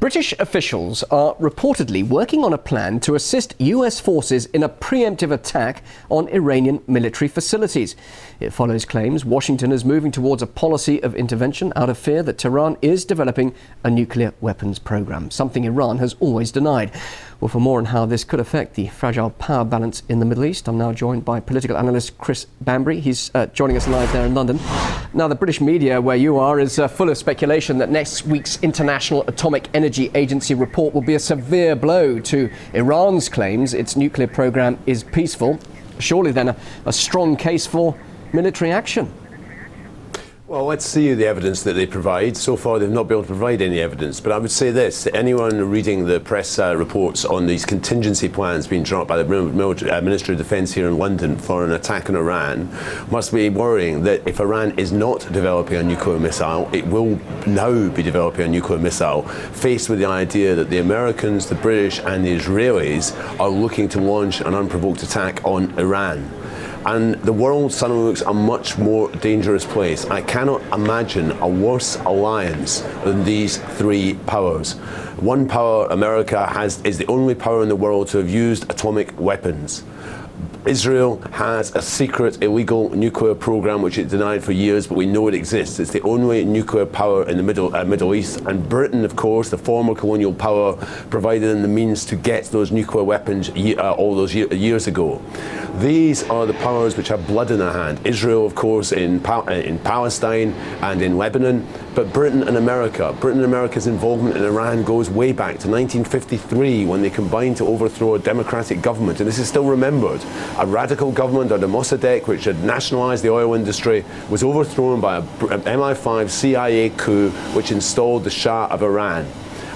British officials are reportedly working on a plan to assist US forces in a preemptive attack on Iranian military facilities. It follows claims Washington is moving towards a policy of intervention out of fear that Tehran is developing a nuclear weapons program, something Iran has always denied. Well, for more on how this could affect the fragile power balance in the Middle East, I'm now joined by political analyst Chris Bambury. He's joining us live there in London. Now, the British media, where you are, is full of speculation that next week's International Atomic Energy Agency report will be a severe blow to Iran's claims its nuclear program is peaceful. Surely then a strong case for military action. Well, let's see the evidence that they provide. So far, they've not been able to provide any evidence. But I would say this, anyone reading the press reports on these contingency plans being drawn up by the Ministry of Defence here in London for an attack on Iran must be worrying that if Iran is not developing a nuclear missile, it will now be developing a nuclear missile, faced with the idea that the Americans, the British and the Israelis are looking to launch an unprovoked attack on Iran. And the world suddenly looks a much more dangerous place. I cannot imagine a worse alliance than these three powers. One power, America, is the only power in the world to have used atomic weapons. Israel has a secret illegal nuclear program which it denied for years, but we know it exists. It's the only nuclear power in the Middle East. And Britain, of course, the former colonial power, provided them the means to get those nuclear weapons all those years ago. These are the powers which have blood in their hand. Israel, of course, in Palestine and in Lebanon, but Britain and America. Britain and America's involvement in Iran goes way back to 1953 when they combined to overthrow a democratic government, and this is still remembered. A radical government under Mossadegh, which had nationalised the oil industry, was overthrown by an MI5 CIA coup which installed the Shah of Iran.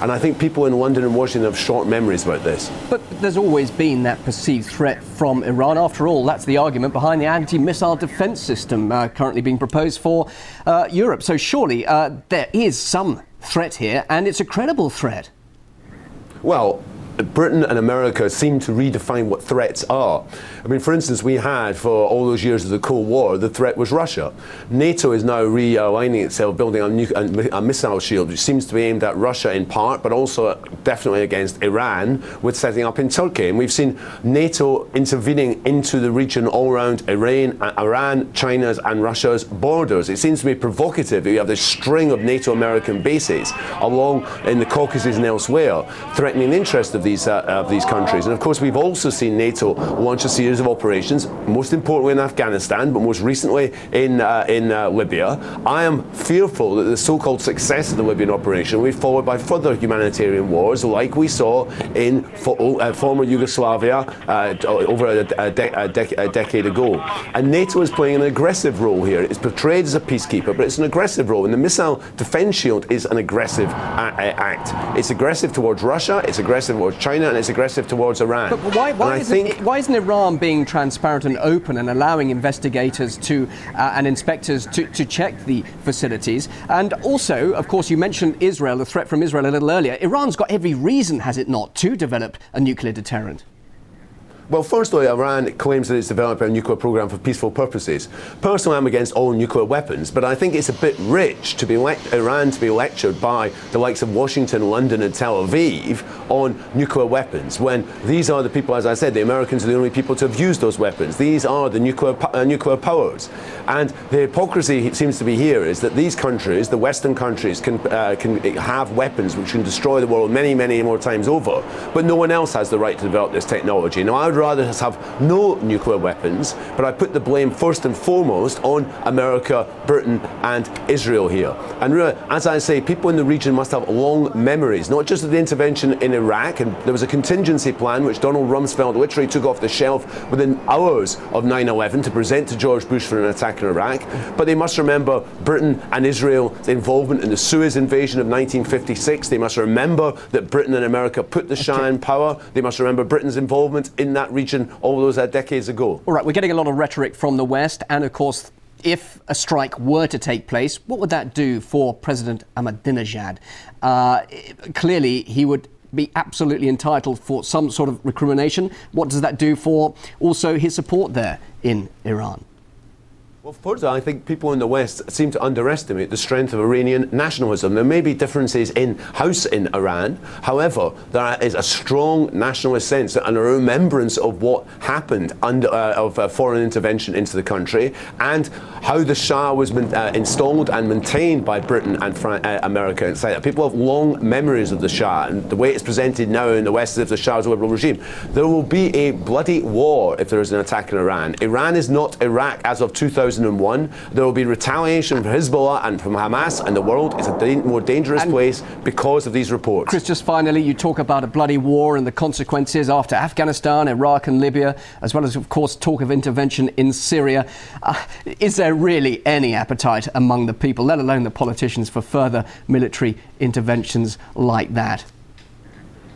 And I think people in London and Washington have short memories about this. But there's always been that perceived threat from Iran. After all, that's the argument behind the anti-missile defence system currently being proposed for Europe. So surely there is some threat here, and it's a credible threat. Well, Britain and America seem to redefine what threats are. I mean, for instance, we had, for all those years of the Cold War, the threat was Russia. NATO is now realigning itself, building a missile shield, which seems to be aimed at Russia in part, but also definitely against Iran, with setting up in Turkey. And we've seen NATO intervening into the region all around Iran, China's and Russia's borders. It seems to be provocative that you have this string of NATO-American bases along in the Caucasus and elsewhere, threatening the interest of these countries. And of course, we've also seen NATO launch a series of operations, most importantly in Afghanistan, but most recently in Libya. I am fearful that the so-called success of the Libyan operation will be followed by further humanitarian wars, like we saw in former Yugoslavia over a decade ago. And NATO is playing an aggressive role here. It's portrayed as a peacekeeper, but it's an aggressive role. And the missile defense shield is an aggressive act. It's aggressive towards Russia, it's aggressive towards China, and it's aggressive towards Iran. But why isn't Iran being transparent and open and allowing investigators and inspectors to check the facilities? And also, of course, you mentioned Israel, the threat from Israel a little earlier. Iran's got every reason, has it not, to develop a nuclear deterrent? Well, firstly, Iran claims that it's developing a nuclear program for peaceful purposes. Personally, I'm against all nuclear weapons, but I think it's a bit rich to be Iran to be lectured by the likes of Washington, London and Tel Aviv on nuclear weapons, when these are the people, as I said, the Americans are the only people to have used those weapons. These are the nuclear powers. And the hypocrisy seems to be here is that these countries, the Western countries, can have weapons which can destroy the world many, many more times over, but no one else has the right to develop this technology. Now, I would rather have no nuclear weapons, but I put the blame first and foremost on America, Britain and Israel here. And really, as I say, people in the region must have long memories, not just of the intervention in Iraq, and there was a contingency plan which Donald Rumsfeld literally took off the shelf within hours of 9/11 to present to George Bush for an attack in Iraq, but they must remember Britain and Israel's involvement in the Suez invasion of 1956. They must remember that Britain and America put the Shah in power. They must remember Britain's involvement in that region all those decades ago. All right, we're getting a lot of rhetoric from the West, and of course, if a strike were to take place, what would that do for President Ahmadinejad? Clearly, he would be absolutely entitled for some sort of recrimination. What does that do for also his support there in Iran? Well, further, I think people in the West seem to underestimate the strength of Iranian nationalism. There may be differences in-house in Iran. However, there is a strong nationalist sense and a remembrance of what happened of foreign intervention into the country and how the Shah was installed and maintained by Britain and America. It's like people have long memories of the Shah, and the way it's presented now in the West as if the Shah is a liberal regime. There will be a bloody war if there is an attack in Iran. Iran is not Iraq as of 2001. There will be retaliation from Hezbollah and from Hamas, and the world is a more dangerous place because of these reports. Chris, just finally, you talk about a bloody war and the consequences after Afghanistan, Iraq and Libya, as well as, of course, talk of intervention in Syria. Is there really any appetite among the people, let alone the politicians, for further military interventions like that?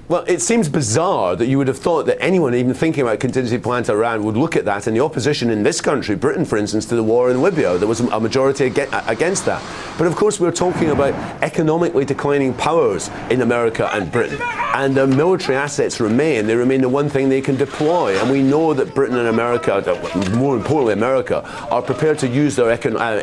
Well, it seems bizarre that you would have thought that anyone even thinking about contingency plans to Iran would look at that, and the opposition in this country, Britain for instance, to the war in Libya, there was a majority against that. But of course we're talking about economically declining powers in America and Britain, and their military assets remain. They remain the one thing they can deploy, and we know that Britain and America, more importantly America, are prepared to use their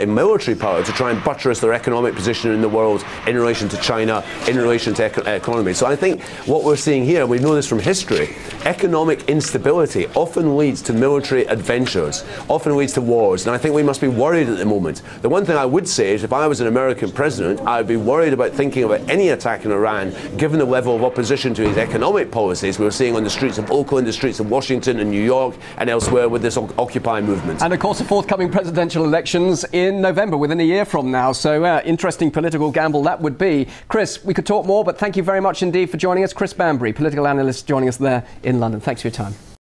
military power to try and buttress their economic position in the world in relation to China, in relation to economy. So I think what we're seeing here, we know this from history, economic instability often leads to military adventures, often leads to wars, and I think we must be worried at the moment. The one thing I would say is if I was an American president, I'd be worried about thinking about any attack in Iran, given the level of opposition to his economic policies we're seeing on the streets of Oakland, the streets of Washington and New York and elsewhere with this Occupy movement. And of course the forthcoming presidential elections in November, within a year from now, so interesting political gamble that would be. Chris, we could talk more, but thank you very much indeed for joining us. Chris Banbury, political analyst, joining us there in London. Thanks for your time.